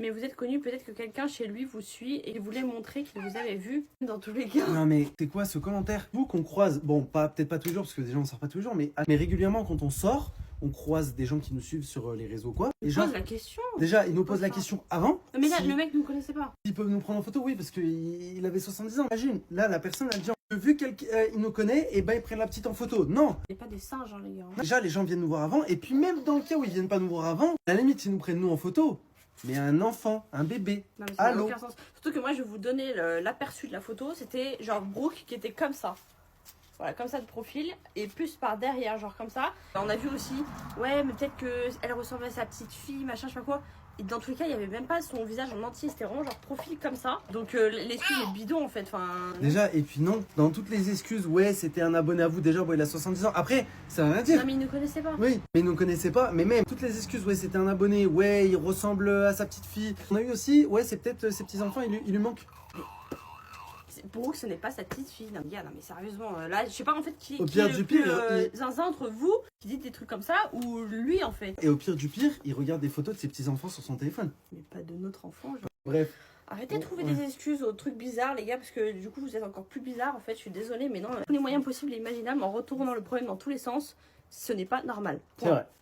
Mais vous êtes connu, peut-être que quelqu'un chez lui vous suit et voulait montrer qu'il vous avait vu. Dans tous les cas. Non mais c'est quoi ce commentaire? Vous qu'on croise, bon peut-être pas tous les jours parce que déjà on sort pas tous les jours, mais régulièrement quand on sort, on croise des gens qui nous suivent sur les réseaux quoi. Il Déjà, pose la question. déjà ils nous posent la question avant. Mais là, si le mec ne me connaissait pas. ils peuvent nous prendre en photo, oui, parce qu'il avait 70 ans. Imagine, là la personne a dit vu qu'il nous connaît, et ben ils prennent la petite en photo. Non. Il n'y a pas des singes, hein, les gars. Déjà les gens viennent nous voir avant, et puis même dans le cas où ils viennent pas nous voir avant, à la limite ils nous prennent nous en photo. Mais un enfant, un bébé. Non, mais ça n'a Allô. aucun sens. Surtout que moi, je vais vous donner l'aperçu de la photo. C'était genre Brooke qui était comme ça. Voilà, comme ça de profil. Et plus par derrière, genre comme ça. On a vu aussi, ouais, mais peut-être qu'elle ressemble à sa petite fille, machin, je sais pas quoi. Et dans tous les cas, il n'y avait même pas son visage en entier. C'était vraiment genre profil comme ça. Donc l'excuse est bidon en fait. Enfin... Déjà, et puis non, dans toutes les excuses, ouais, c'était un abonné à vous. Déjà, bon, il a 70 ans. Après, ça veut rien dire. Non, mais il ne connaissait pas. Oui, mais ils ne nous connaissaient pas. Mais même, toutes les excuses, ouais, c'était un abonné. Ouais, il ressemble à sa petite fille. On a eu aussi, ouais, c'est peut-être ses petits-enfants, il lui manque. Brooke, ce n'est pas sa petite fille. Non, gars, non, mais sérieusement, là, je sais pas en fait qui Au pire est le du plus pire, zinzin entre vous qui dit des trucs comme ça ou lui en fait. Et au pire du pire, il regarde des photos de ses petits-enfants sur son téléphone. Mais pas de notre enfant, genre. Bref. Arrêtez de trouver Ouais. des excuses aux trucs bizarres, les gars, parce que du coup, vous êtes encore plus bizarres. En fait, je suis désolée, mais non, tous les moyens possibles et imaginables en retournant le problème dans tous les sens, ce n'est pas normal. C'est vrai.